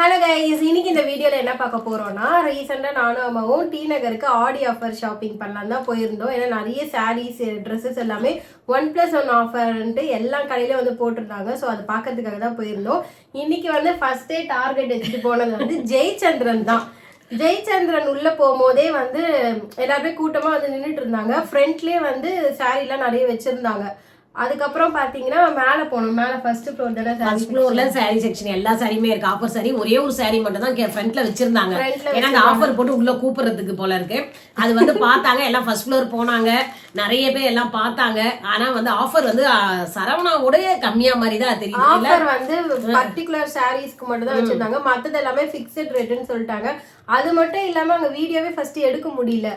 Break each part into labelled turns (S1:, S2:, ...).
S1: Hello guys, இன்னைக்கு இந்த வீடியோவில் என்ன பார்க்க போகிறோம்னா, ரீசெண்டாக நானும் அம்மாவும் டி நகருக்கு ஆடி ஆஃபர் ஷாப்பிங் பண்ணலாம் தான் போயிருந்தோம். ஏன்னா நிறைய சாரீஸ் ட்ரெஸ்ஸஸ் எல்லாமே 1+1 ஆஃபர்ன்ட்டு எல்லா கடையிலும் வந்து போட்டிருந்தாங்க. ஸோ அதை பார்க்கறதுக்காக தான் போயிருந்தோம். இன்னைக்கு வந்து ஃபர்ஸ்ட் டே டார்கெட் வச்சுட்டு போனது வந்து ஜெயச்சந்திரன் தான். ஜெயச்சந்திரன் உள்ள போகும்போதே வந்து எல்லாருமே கூட்டமாக வந்து நின்றுட்டு இருந்தாங்க. ஃப்ரண்ட்லேயே வந்து சாரீலாம் நிறைய வச்சுருந்தாங்க. அதுக்கப்புறம் பாத்தீங்கன்னா மேல போனோம். மேல ஃபர்ஸ்ட் ஃப்ளோர் தானே,
S2: ஃபர்ஸ்ட் ஃப்ளோர்ல சாரி செக்ஷன் எல்லா சாரியுமே இருக்கு. ஆஃபர் சாரி ஒரே ஒரு சாரி மட்டும் தான் ஃப்ரண்ட்ல வச்சிருந்தாங்க. ஏன்னா அந்த ஆஃபர் போட்டு உள்ள கூப்பிடுறதுக்கு போல இருக்கு. அது வந்து பார்த்தாங்க, எல்லாம் ஃபர்ஸ்ட் ஃப்ளோர் போனாங்க, நிறைய பேர் எல்லாம் பார்த்தாங்க. ஆனா வந்து ஆஃபர் வந்து சரவணாவோட கம்மியா மாதிரி தான் தெரியும்.
S1: ஆஃபர் வந்து பர்டிகுலர் சாரீஸ்க்கு மட்டும் தான் வச்சிருந்தாங்க. மத்தது எல்லாமே ஃபிக்ஸட் ரேட்னு சொல்லிட்டாங்க. அது மட்டும் இல்லாம அங்க வீடியோவே ஃபர்ஸ்ட் எடுக்க முடியல.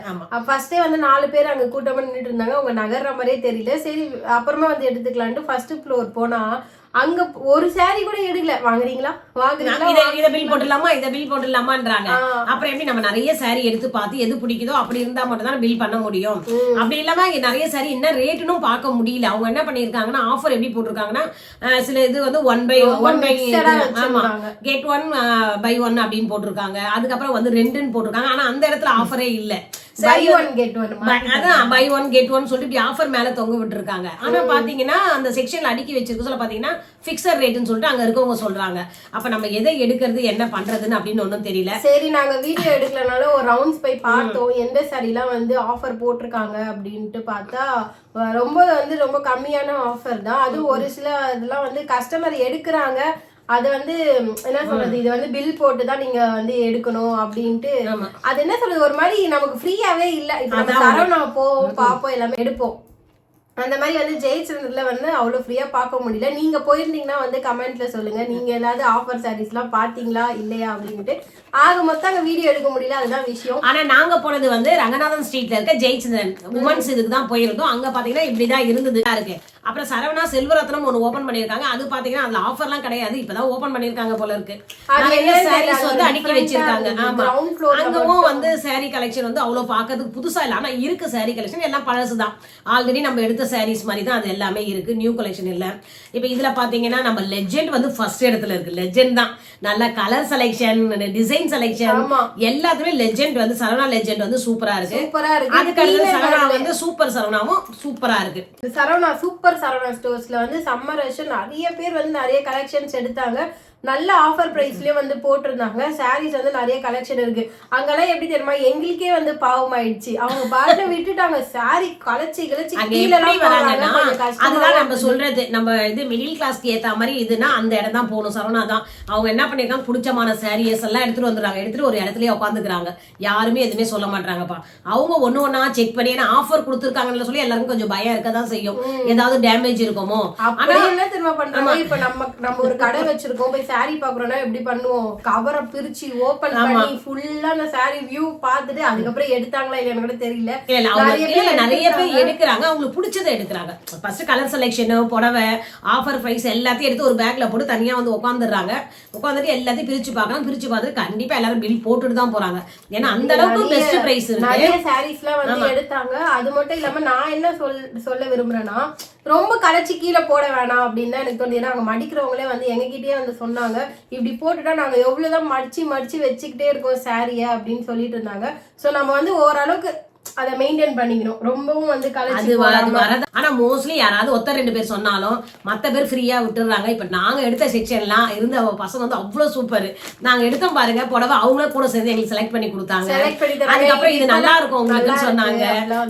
S1: ஃபர்ஸ்டே வந்து 4 பேர் அங்க கூட்டமா நின்றுட்டு இருந்தாங்க. அவங்க நகர்ற மாதிரியே தெரியல. சரி அப்புறமா வந்து எடுத்துக்கலான்ட்டு ஃபர்ஸ்ட் ஃப்ளோர் போனா அங்க ஒரு சாரி கூட எடுக்கல. வாங்குறீங்களா
S2: இத பில் போட்டுடலாமான்றாங்க. அப்புறம் எப்படி நம்ம நிறைய சாரி எடுத்து பார்த்து எது பிடிக்குதோ அப்படி இருந்தா மட்டும் தான் பில் பண்ண முடியும். அப்படி இல்லாம நிறைய சாரி என்ன ரேட்டுன்னு பார்க்க முடியல. அவங்க என்ன பண்ணிருக்காங்கன்னா ஆஃபர் எப்படி போட்டிருக்காங்கன்னா, சில இது வந்து 1/1 ஆமா get 1/1 அப்படின்னு போட்டிருக்காங்க. அதுக்கப்புறம் வந்து 2ன்னு போட்டிருக்காங்க. ஆனா அந்த இடத்துல ஆஃபரே இல்ல.
S1: buy one get one
S2: அதான் buy one get one சொல்லிட்டு ஆஃபர் மேல தொங்க விட்டுருக்காங்க. ஆனா பாத்தீங்கன்னா அந்த செக்ஷன்ல அடுக்கி வச்சிருக்க சொல்ல பாத்தீங்கன்னா பிக்சர் ரேட்னு சொல்லிட்டு அங்க இருக்கவங்க சொல்றாங்க. அப்ப நம்ம எதை எடுக்கிறது என்ன பண்றதுன்னு அப்படின்னு ஒன்றும் தெரியல.
S1: சரி நாங்க வீடியோ எடுக்கலனாலும் ஒரு ரவுண்ட்ஸ் போய் பார்த்தோம். எந்த சாரிலாம் வந்து ஆஃபர் போட்டிருக்காங்க அப்படின்ட்டு பார்த்தா ரொம்ப கம்மியான ஆஃபர் தான். அது ஒரு சில இதெல்லாம் வந்து கஸ்டமர் எடுக்கிறாங்க. அது வந்து என்ன சொல்றது, இது வந்து பில் போட்டு தான் நீங்க வந்து எடுக்கணும் அப்படின்ட்டு. அது என்ன சொல்றது, ஒரு மாதிரி நமக்கு ஃப்ரீயாவே இல்ல. இப்ப நம்ம சரவணா போவோம், பார்ப்போம், எல்லாமே எடுப்போம். அந்த மாதிரி வந்து ஜெயச்சந்திரன்ல வந்து அவ்வளவு ஃப்ரீயா பார்க்க முடியல. நீங்க போயிருந்தீங்கன்னா வந்து கமெண்ட்ல சொல்லுங்க, நீங்க ஏதாவது ஆஃபர் சாரீஸ் எல்லாம் பாத்தீங்களா இல்லையா அப்படின்ட்டு. ஆக மொத்தம் அங்க வீடியோ எடுக்க முடியல, அதுதான் விஷயம்.
S2: ஆனா நாங்க போனது வந்து ரங்கநாதன் ஸ்ட்ரீட்ல இருக்க ஜெயச்சந்திரன் உமன்ஸ் இதுக்கு தான் போயிருந்தோம். அங்க பாத்தீங்கன்னா இப்படிதான் இருந்தது இருக்கு. அப்புறம் சரவணா செல்வரத்னம் ஒண்ணு ஓபன் பண்ணிருக்காங்க. அது பாத்தீங்கன்னா அதுல ஆஃபர்லாம் கிடையாது, இப்பதான் ஓபன் பண்ணிருக்காங்க போல இருக்கு. சாரீஸ் வந்து அடுக்கி வச்சிருக்காங்க. ஆமா, அங்கவும் வந்து சாரி கலெக்ஷன் வந்து அவ்வளவு பாக்கிறதுக்கு புதுசா இல்ல. ஆனா இருக்கு சாரி கலெக்ஷன் எல்லாம் பழசுதான். ஆல்ரெடி நம்ம எடுத்த சாரீஸ் மாதிரி தான் அது எல்லாமே இருக்கு. நியூ கலெக்ஷன் இல்ல. இப்ப இதுல பாத்தீங்கன்னா நம்ம லெஜெண்ட் வந்து ஃபர்ஸ்ட் இடத்துல இருக்கு. லெஜெண்ட் தான் நல்ல கலர் செலெக்ஷன், டிசைன் செலெக்ஷன் எல்லாத்துமே லெஜெண்ட் வந்து சரவணா லெஜெண்ட் வந்து சூப்பரா இருக்கு. அதுக்கு அடுத்து சரவணா வந்து சூப்பர் சரவணாவும் சூப்பரா இருக்கு.
S1: சரவணா சூப்பர் சரவணா ஸ்டோர்ஸ்ல வந்து சம்மர் ரஷ் நிறைய பேர் வந்து நிறைய கலெக்ஷன்ஸ் எடுத்தாங்க. நல்ல ஆஃபர் பிரைஸ்லயே வந்து போட்டிருந்தாங்க. சாரீஸ் வந்து நிறைய கலெக்ஷன் இருக்கு. அங்கெல்லாம் எப்படி தெரியுமா, எங்களுக்கே வந்து பாவம் ஆயிடுச்சு. அவங்க பாட்டு விட்டுட்டாங்க. சாரி கலச்சி
S2: அதுதான் நம்ம சொல்றது. நம்ம இது மிடில் கிளாஸ்க்கு ஏத்த மாதிரி இதுனா அந்த இடம் தான் போகணும். சரவணா தான். அவங்க என்ன பண்ணிருக்காங்க, பிடிச்சமான சாரீஸ் எல்லாம் எடுத்துட்டு வந்துடுறாங்க. எடுத்துட்டு ஒரு இடத்துலயே உட்காந்துக்கிறாங்க. யாருமே எதுவுமே சொல்ல மாட்டாங்கப்பா. அவங்க ஒண்ணா செக் பண்ணி ஏன்னா ஆஃபர் கொடுத்துருக்காங்கன்னு சொல்லி எல்லாருக்கும் கொஞ்சம் பயம் இருக்கதான் செய்யும். ஏதாவது டேமேஜ் இருக்குமோ. ஆனா
S1: என்ன தெரியுமா பண்றாங்க, இப்ப நம்ம ஒரு கடை வச்சிருக்கோம், போய் சாரி பாக்குறோம்னா எப்படி பண்ணுவோம், கவரை பிரிச்சு ஓபன் பண்ணி ஃபுல்லா அந்த சாரி வியூ பார்த்துட்டு அதுக்கப்புறம் எடுத்தாங்களா இல்லையான்னு கூட தெரியல.
S2: நிறைய பேர் எடுக்கிறாங்க, அவங்களுக்கு பிடிச்சதை எடுக்கிறாங்க. ஃபர்ஸ்ட் கலர் செலெக்ஷன், புடவை, ஆஃபர் பிரைஸ் எல்லாத்தையும் எடுத்து ஒரு பேக்ல போட்டு தனியா வந்து உட்காந்துடுறாங்க. உட்காந்துட்டு எல்லாத்தையும் பிரிச்சு பார்க்கலாம். பிரிச்சு பார்த்துட்டு கண்டிப்பா எல்லாரும் பில் போட்டுட்டு தான் போறாங்க. ஏன்னா அந்த அளவுக்கு பெஸ்ட் பிரைஸ் இருக்கு.
S1: நிறைய சாரீஸ் எல்லாம் வந்து எடுத்தாங்க. அது மட்டும் இல்லாம நான் என்ன சொல்ல விரும்புறேன்னா, ரொம்ப கலைச்சி கீழே போட வேணாம் அப்படின்னு தான் எனக்கு தோணுது. ஏன்னா அவங்க மடிக்கிறவங்களே வந்து எங்ககிட்டயே வந்து சொன்னாங்க, இப்படி போட்டுட்டா நாங்க எவ்வளவுதான் மடிச்சு வச்சுக்கிட்டே இருக்கோம் சாரிய அப்படின்னு சொல்லிட்டு இருந்தாங்க. சோ நம்ம வந்து ஓரளவுக்கு அதை மெயின்டைன் பண்ணிக்கணும். ரொம்பவும் வந்து கலைச்சி
S2: வரது. ஆனா மோஸ்ட்லி யாராவது ஒருத்தர் 2 பேர் சொன்னாலும் மத்த பேர் ஃப்ரீயா விட்டுறாங்க. இப்ப நாங்க எடுத்த செக்ஷன்லாம் இருந்த பசங்க வந்து அவ்வளவு சூப்பர். நாங்க எடுத்தோம் பாருங்க புடவை, அவங்களே கூட சேர்ந்து எங்களுக்கு செலக்ட் பண்ணி கொடுத்தாங்க. அதுக்கப்புறம் இது நல்லா இருக்கும் உங்களுக்கு சொன்னாங்க.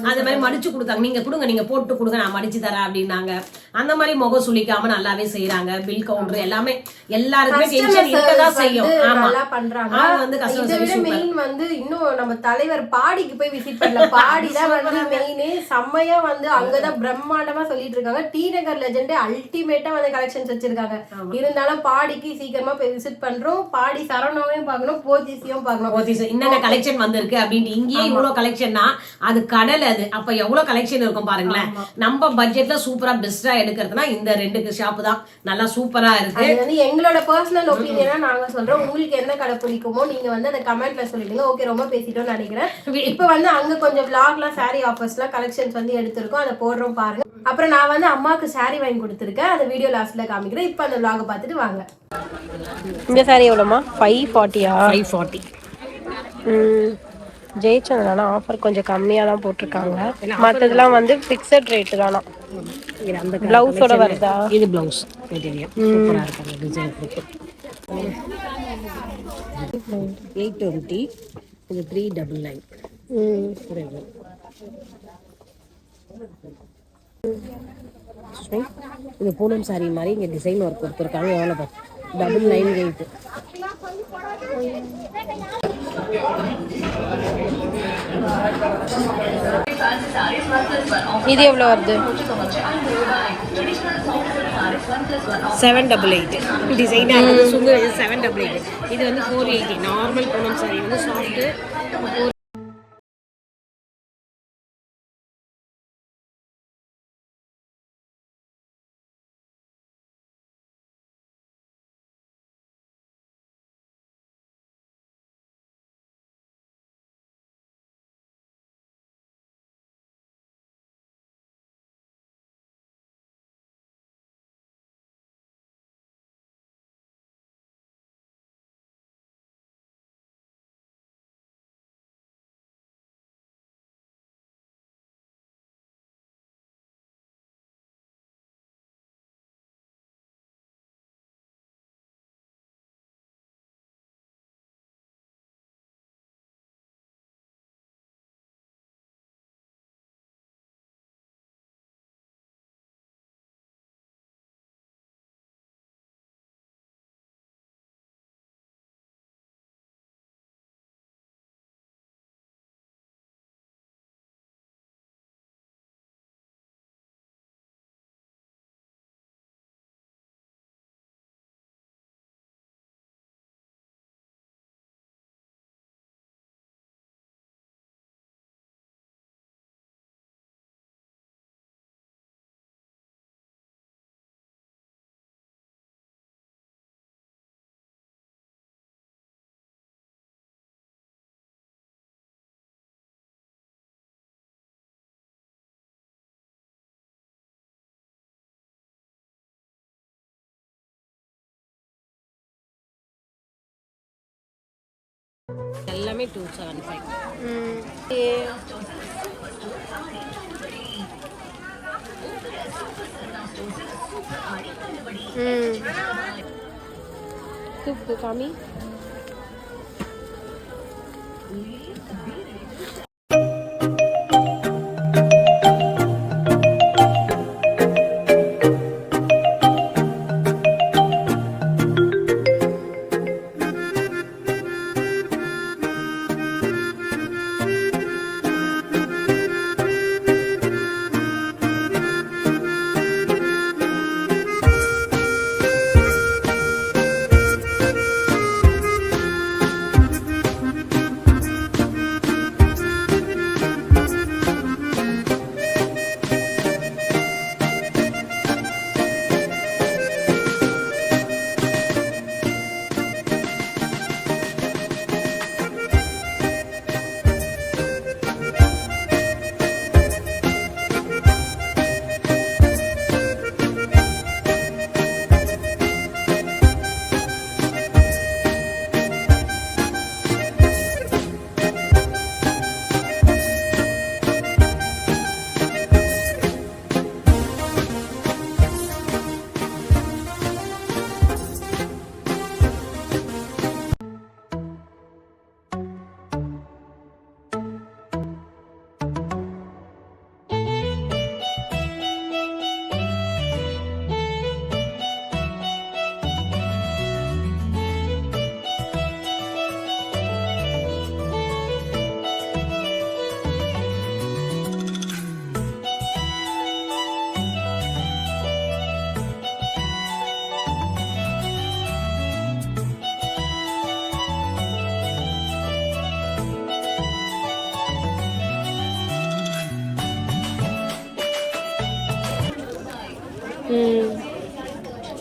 S2: அந்த மாதிரி மடிச்சு கொடுத்தாங்க. நீங்க கொடுங்க, நீங்க போட்டு கொடுங்க, நான் மடிச்சு தரேன் அப்படின்னாங்க. அந்த மாதிரி முகம் சுளிக்காம நல்லாவே செய்யறாங்க. பில் கவுண்டர் எல்லாமே எல்லாருக்குமே டென்ஷன் இருக்கதான் செய்யும்.
S1: நல்லா பண்றாங்க.
S2: வந்து கஸ்டமர்
S1: மெயின் வந்து இன்னும் நம்ம தலைவர் பாடிக்கு போய் விசிட் பண்ணல. பாடிதான் வந்து மெயினே. செம்மையா வந்து அங்கதான் பிரம்மாண்டமா சொல்லிட்டு இருக்காங்க. டி நகர் லெஜெண்ட் அல்டிமேட்டா வந்து கலெக்ஷன்ஸ் வச்சிருக்காங்க. இருந்தாலும் பாடிக்கு சீக்கிரமா போய் விசிட் பண்றோம். பாடி சரவணாவையும் பார்க்கணும், போத்தீஸையும் பார்க்கணும்.
S2: போத்தீஸ் என்னென்ன கலெக்ஷன் வந்திருக்கு அப்படின்னு. இங்கேயே இவ்வளவு கலெக்ஷன்னா அது கடல். அது அப்ப எவ்வளவு கலெக்ஷன் இருக்கும் பாருங்களேன். நம்ம பட்ஜெட்ல சூப்பரா பெஸ்டா எடுக்கிறதுனா இந்த 2 ஷாப் தான் நல்லா சூப்பரா இருக்கு.
S1: அது வந்து எங்களோட பர்சனல் ஒப்பீனியனா நாங்க சொல்றோம். உங்களுக்கு என்ன கடை பிடிக்குமோ நீங்க வந்து அந்த கமெண்ட்ல சொல்லிடுங்க. ஓகே, ரொம்ப பேசிட்டோம்னு நினைக்கிறேன். இப்ப வந்து அங்க கொஞ்சம் vlogலாம் சாரி ஆஃபர்ஸ்லாம் கலெக்ஷன்ஸ் வந்து எடுத்திருக்கோம். அதை போடுறோம் பாருங்க. அப்புறம் நான் வந்து அம்மாவுக்கு saree வாங்கி கொடுத்துருக்கேன். அந்த வீடியோ லாஸ்ட்ல காமிக்கிறேன். இப்போ அந்த vlog பார்த்துட்டு வாங்க. இந்த saree எவ்வளோமா? 540யா?
S2: 540.
S1: ஜெயிச்சதுனால ஆஃபர் கொஞ்சம் கம்மியாக தான் போட்டிருக்காங்க. மற்றதெல்லாம் வந்து ஃபிக்ஸட் ரேட்டு தானா? பிளவுஸோட வருதா?
S2: இது பிளவுஸ் மெட்டீரியல் சூப்பரா இருக்கு. டிசைன் இருக்கு. 820. இது 399. இது பூனம் சாரி மாதிரி இங்க டிசைன் ஒர்க் கொடுத்துருக்காங்க. எவ்வளோ 998.
S1: இது எவ்வளோ வருது?
S2: 788. டிசைனாக இருக்குது. சுங்கு 788. இது வந்து 480. நார்மல் பூனம் சாரி வந்து சாஃப்ட்டு. எல்லாமே 275.
S1: தூக்கு காமி.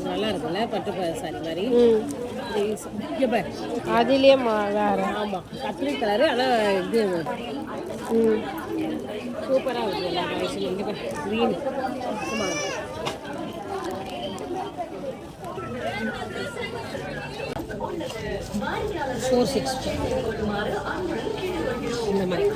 S2: நல்லா இருக்குல்ல பட்டு சாரி மாதிரி. கலர்ஸ் இங்கே பாரு.
S1: அதுலயே வேற.
S2: ஆமாம், கத்திரி கலரு. ஆனால் இது சூப்பராக இருக்குது எல்லா கலர்ஸும். இங்கே பாரு க்ரீன். $460 இந்த மாதிரி.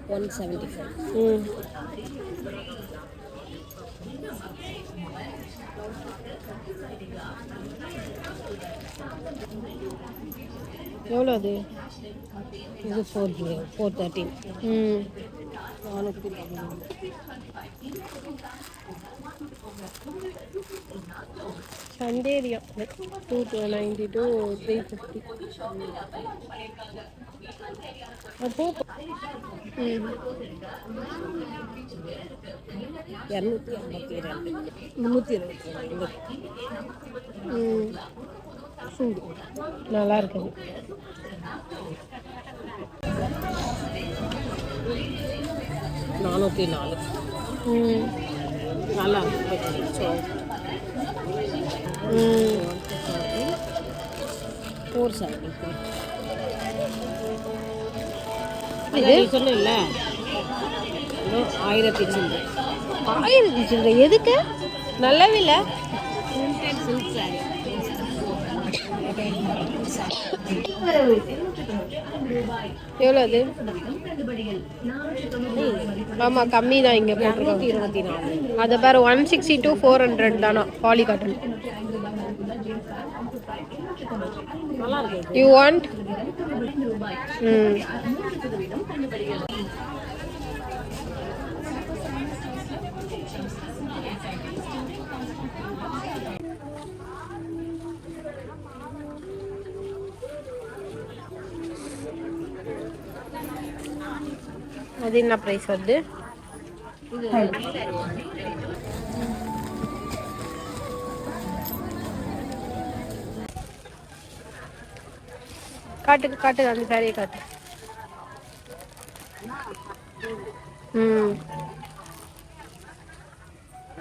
S2: $175.
S1: எவ்வளோ அது?
S2: இது 413.
S1: சண்டேரியா 292 350. அப்போ
S2: 252.
S1: சூடு நல்லா இருக்குது.
S2: $404. நல்லா இருக்கு. $473. இது சொன்னேன்ல 1000 சில்லறை.
S1: 1000 சில்லறை எதுக்கு? நல்லாவே இல்லை.
S2: Silk sorry.
S1: எவ்வளோ அது? ஆமாம், கம்மி தான் இங்கே போட்டிருக்காங்க.
S2: 224.
S1: அதை பாரு 162 400 தானா பாலி காட்டன்.
S2: நல்லா இருக்கு.
S1: You want? அது என்ன ப்ரைஸ் வருது? காட்டு காட்டு, அந்த சாரியை காட்டு.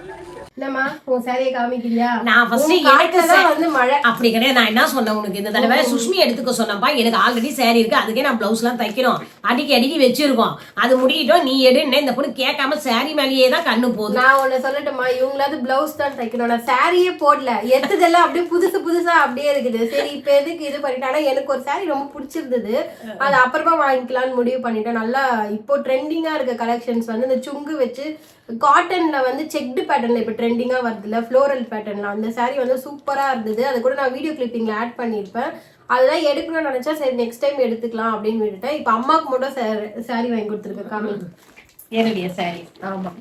S1: என்னம்மா உன் சாரியை காமிக்கிறியா?
S2: நான் first
S1: உன்
S2: எனக்கு
S1: காட்டுலதான் வந்து மழை.
S2: அப்படி கிடையாது. நான் என்ன சொன்னேன் உனக்கு இந்த தடவை சுஷ்மி எடுத்துக்க சொன்னப்பா. எனக்கு ஆல்ரெடி saree இருக்கு, அதுக்கே நான் பிளவுஸ் எல்லாம் தைக்கணும், அடிக்கி வச்சிருக்கோம். அது முடியட்டும், நீ எடுன்னு இந்த பொண்ணு கேட்காம saree மேலேயே தான் கண்ணு போகுது.
S1: நான் உன்னை சொல்லட்டுமா, இவங்களாவது பிளவுஸ் தான் தைக்கணும், நான் சாரியே போடல. எத்ததெல்லாம் அப்படியே புதுசா அப்படியே இருக்குது. சரி இப்ப எதுக்கு இது பண்ணிட்டானா, எனக்கு ஒரு சாரி ரொம்ப பிடிச்சிருந்தது, அது அப்புறமா வாங்கிக்கலாம்னு முடிவு பண்ணிட்டேன். நல்லா இப்போ ட்ரெண்டிங்கா இருக்க கலெக்ஷன்ஸ் வந்து இந்த சுங்கு வச்சு காட்டன்ல வந்து செக்டு பேட்டர்ன்ல இப்ப ட்ரெண்டிங்கா வருதுல்ல, ஃப்ளோரல் பேட்டர்ன்ல, அந்த saree வந்து சூப்பரா இருந்தது. அது கூட நான் வீடியோ கிளிப்பிங்ல ஆட் பண்ணியிருப்பேன். அதெல்லாம் எடுக்கணும்னு நினைச்சா சரி நெக்ஸ்ட் டைம் எடுத்துக்கலாம் அப்படின்னு விட்டுட்டேன். இப்ப அம்மாவுக்கு மட்டும் saree வாங்கி கொடுத்துருக்கேன். காமி
S2: என்னுடைய saree.
S1: ஆமா,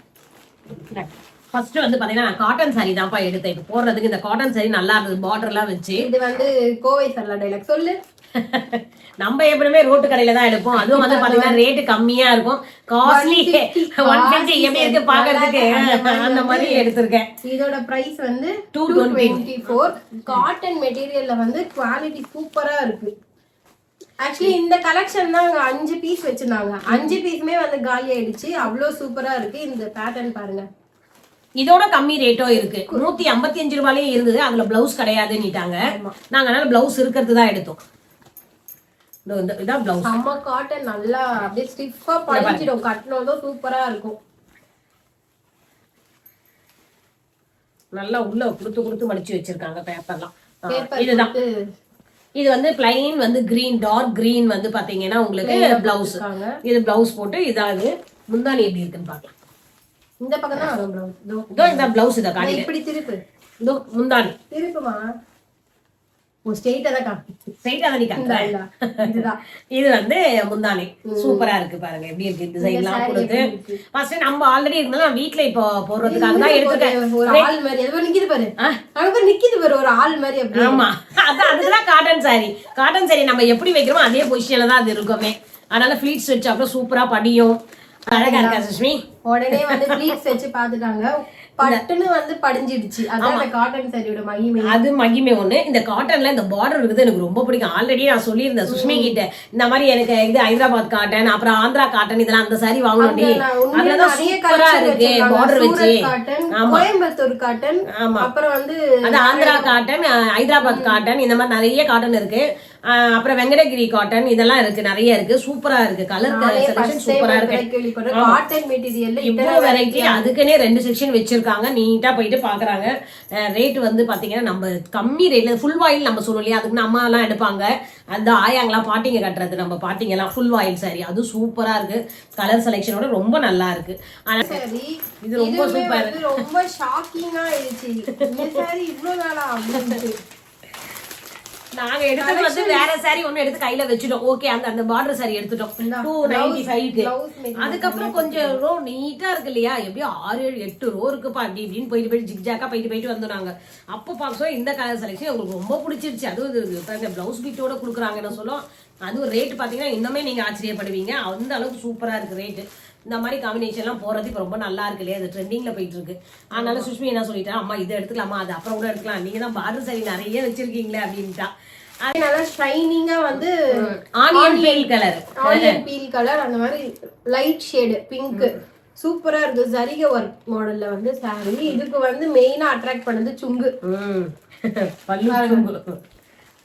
S2: ஃபர்ஸ்ட் வந்து பாத்தீங்கன்னா நான் காட்டன் saree தான்ப்பா எடுத்தேன். இப்போ போடுறதுக்கு இந்த காட்டன் saree நல்லா இருந்தது, பார்டர் எல்லாம் வச்சு.
S1: இது வந்து கோவை சரலா டைலாக் சொல்லு.
S2: நம்ம எப்பவுமே ரோட்டு கடையில தான் எடுப்போம். அதுவும் வந்து பாத்தீங்கன்னா ரேட்டு கம்மியா இருக்கும். காஸ்ட்லி 150 எப்படி இருக்கு பாக்குறதுக்கு, அந்த மாதிரி எடுத்திருக்கேன்.
S1: இதோட பிரைஸ் வந்து 224. காட்டன் மெட்டீரியல்ல வந்து குவாலிட்டி சூப்பரா இருக்கு. ஆக்சுவலி இந்த கலெக்ஷன் தான் 5 பீஸ் வச்சிருந்தாங்க. 5 பீஸுமே வந்து காலி ஆயிடுச்சு. அவ்வளவு சூப்பரா இருக்கு. இந்த பேட்டர்ன் பாருங்க.
S2: இதோட கம்மி ரேட்டோ இருக்கு. 155 ரூபாயிலே இருந்தது. அதுல பிளவுஸ் கிடையாதுன்னுட்டாங்க. நாங்க அதனால பிளவுஸ் இருக்கிறது தான் எடுத்தோம். இதான் பிளவுஸ்.
S1: அம்மா காட்டன் நல்லா அப்படியே ஸ்டிஃபா படிச்சிடும். கட்டனதும் சூப்பரா இருக்கும்.
S2: நல்லா உள்ள குடுத்து மடிச்சு வச்சிருக்காங்க பேப்பர்லாம். இதுதான். இது வந்து பிளைன் வந்து கிரீன், டார்க் கிரீன் வந்து பாத்தீங்கன்னா உங்களுக்கு பிளவுஸ். இது பிளவுஸ் போட்டு இதாவது முந்தானி எப்படி இருக்குன்னு பாக்கலாம்.
S1: இந்த பக்கம் தான் வரும் பிளவுஸ்.
S2: இதோ இந்த பிளவுஸ் இத காணி.
S1: இப்படி திருப்பு.
S2: இதோ முந்தானி.
S1: திருப்புமா. ஸ்ட்ரைட்டா தான் காமி.
S2: ஸ்ட்ரைட்டா தான் நிக்காங்க.
S1: இதுதான்.
S2: இது வந்து முந்தானி. சூப்பரா இருக்கு பாருங்க. எப்படி இருக்கு டிசைன்லாம் கொடுத்து. ஃபர்ஸ்ட் நம்ம ஆல்ரெடி இருந்தாலும் வீட்ல இப்போ போறதுக்காக தான் எடுத்துட்டேன்.
S1: ஒரு ஆள் மாதிரி ஏதோ நிக்குது பாரு. அங்க நிக்குது பாரு ஒரு ஆள் மாதிரி அப்படியே.
S2: ஆமா. அதுதான் காட்டன் saree. காட்டன் saree நம்ம எப்படி வைக்கிறோமோ அதே பொசிஷன்ல தான் அது இருக்குமே. அதனால ஃப்ளீட்ஸ் வச்சு அப்புறம் சூப்பரா படியும். அழகா இருக்கா சுஷ்மி?
S1: உடனே வந்து ஃப்ளீட்ஸ் வச்சு பாத்துட்டாங்க. பட்டுன்னு வந்து படிஞ்சிடுச்சு. அதான் அந்த காட்டன் சாரியோட மகிமை.
S2: அது மகிமை ஒண்ணு. இந்த காட்டன்ல இந்த பார்டர் இருக்குது எனக்கு ரொம்ப பிடிக்கும். ஆல்ரெடி நான் சொல்லியிருந்தேன் சுஷ்மி கிட்ட, இந்த மாதிரி எனக்கு இது ஹைதராபாத் காட்டன், அப்புறம் ஆந்திரா காட்டன், இதெல்லாம் அந்த சாரி வாங்கணும். அதுலதான் சூப்பரா இருக்கு பார்டர் வச்சு.
S1: கோயம்புத்தூர் காட்டன், அப்புறம் வந்து
S2: அது ஆந்திரா காட்டன், ஹைதராபாத் காட்டன், இந்த மாதிரி நிறைய காட்டன் இருக்கு. அப்புறம் வெங்கடகிரி காட்டன், இதெல்லாம் இருக்கு, நிறைய இருக்கு. சூப்பரா இருக்கு. கலர் செலக்ஷன் சூப்பரா இருக்கு.
S1: காட்டன் மெட்டீரியல்ல
S2: இவ்வளவு வெரைட்டி. அதுக்குன்னே 2 செக்ஷன் வச்சிருக்காங்க. நீட்டா போயிட்டு பாக்குறாங்க. ரேட் வந்து பாத்தீங்கன்னா நம்ம கம்மி ரேட்ல ஃபுல் வாயில் நம்ம சொல்லுவோம் இல்லையா, அதுக்கு அம்மா எல்லாம் எடுப்பாங்க. அந்த ஆயாங்கெல்லாம் பாட்டிங்க கட்டுறது, நம்ம பாட்டிங்க எல்லாம் ஃபுல் வாயில் சாரி. அது சூப்பரா இருக்கு. கலர் செலக்ஷனோட ரொம்ப நல்லா இருக்கு. இது ரொம்ப சூப்பர்.
S1: ரொம்ப ஷாக்கிங்கா ஆயிடுச்சு. இந்த சாரி இவ்வளவு நாளா அப்படின்ட்டு.
S2: நாங்க எடுத்து வந்து வேற சாரி ஒண்ணு எடுத்து கையில வச்சுட்டோம். ஓகே, அந்த பார்டர் சாரி எடுத்துட்டோம் 295க்கு. அதுக்கப்புறம் கொஞ்சம் ரோ நீட்டா இருக்கு இல்லையா, எப்படியும் 6, 7, 8 ரோ இருக்குப்பா. அப்படி இப்படின்னு போயிட்டு ஜிக்ஜாக்கா போயிட்டு வந்தாங்க. அப்போ பார்க்க இந்த கலர் செலக்ஷன் உங்களுக்கு ரொம்ப பிடிச்சிருச்சு. அதுவும் பிளவுஸ் பீட்டோட கொடுக்குறாங்கன்னு சொல்லும். அதுவும் ரேட் பாத்தீங்கன்னா இன்னுமே நீங்க ஆச்சரியப்படுவீங்க. அந்த அளவுக்கு சூப்பரா இருக்கு ரேட்டு. இந்த மாதிரி காம்பினேஷன் எல்லாம் போறது இப்ப ரொம்ப நல்லா இருக்கு இல்லையா, அது ட்ரெண்டிங்ல போயிட்டு இருக்கு. அதனால சுஷ்மி என்ன சொல்லிட்டா, அம்மா இதை எடுத்துக்கலாமா, அது அப்புறம் கூட எடுத்துக்கலாம், நீங்க தான் பார்டர் சாரி நிறைய வச்சிருக்கீங்களே அப்படின்ட்டா.
S1: அது நல்லா ஷைனிங்கா வந்து
S2: ஆனியன் பீல் கலர்
S1: அந்த மாதிரி லைட் ஷேடு பிங்க் சூப்பரா இருக்கு. சரிகை ஒர்க் மாடல்ல வந்து சாரி. இதுக்கு வந்து மெயினா அட்ராக்ட் பண்ணது சுங்கு.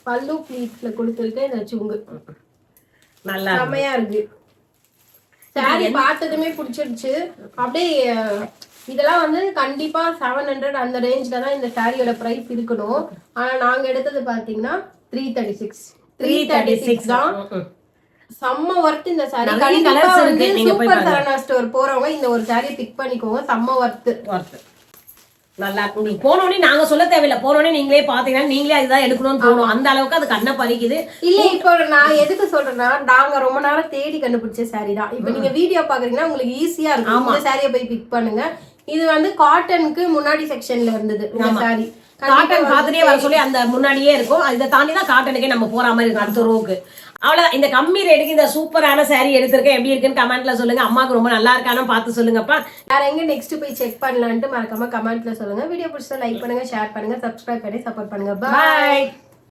S1: பல்லு ப்ளீட்ஸ்ல கொடுத்துருக்க இந்த சுங்கு
S2: நல்லா
S1: செமையா இருக்கு. சாரி பார்த்ததுமே பிடிச்சிருச்சு. அப்படியே இதெல்லாம் வந்து கண்டிப்பா 700 அந்த ரேஞ்ச்ல தான் இந்த சாரியோட பிரைஸ் இருக்கணும். ஆனா நாங்க எடுத்தது பாத்தீங்கன்னா 336 தான். செம்ம ஒர்த் இந்த சாரி. கண்டிப்பா வந்து சூப்பர் சரவணா ஸ்டோர் போறவங்க இந்த ஒரு சாரியை பிக் பண்ணிக்கோங்க. செம்ம ஒர்த்.
S2: நல்லா உங்களுக்கு போனோடனே நாங்க சொல்ல தேவையில்ல, போனோடனே நீங்களே பாத்தீங்கன்னா நீங்களே அதுதான் எடுக்கணும்னு தோணும். அந்த அளவுக்கு அது கண்ணை பறிக்குது.
S1: இல்ல இப்போ நான் எதுக்கு சொல்றேன்னா, நாங்க ரொம்ப நேரம் தேடி கண்டுபிடிச்ச சாரி தான். இப்ப நீங்க வீடியோ பாக்குறீங்கன்னா உங்களுக்கு ஈஸியா இருக்கும். இந்த சாரியை போய் பிக் பண்ணுங்க. இது வந்து காட்டனுக்கு முன்னாடி செக்ஷன்ல இருந்தது இந்த சாரி.
S2: காட்டன் பாத்துட்டே வர சொல்லி அந்த முன்னாடியே இருக்கும். இதை தாண்டி தான் காட்டனுக்கே நம்ம போற மாதிரி இருக்கும் அடுத்த ரோவுக்கு. அவ்வளவுதான். இந்த கம்மி ரேட்டுக்கு இந்த சூப்பரான சாரி எடுத்திருக்கேன். எப்படி இருக்குன்னு கமெண்ட்ல சொல்லுங்க. அம்மாக்கு ரொம்ப நல்லா இருக்கானு பார்த்து சொல்லுங்கப்பா.
S1: வேற எங்க நெக்ஸ்ட் போய் செக் பண்ணலான்ட்டு மறக்காம கமெண்ட்ல சொல்லுங்க. வீடியோ பிடிச்சா லைக் பண்ணுங்க, ஷேர் பண்ணுங்க, சப்ஸ்கிரைப் பண்ணி சப்போர்ட் பண்ணுங்க. பாய்.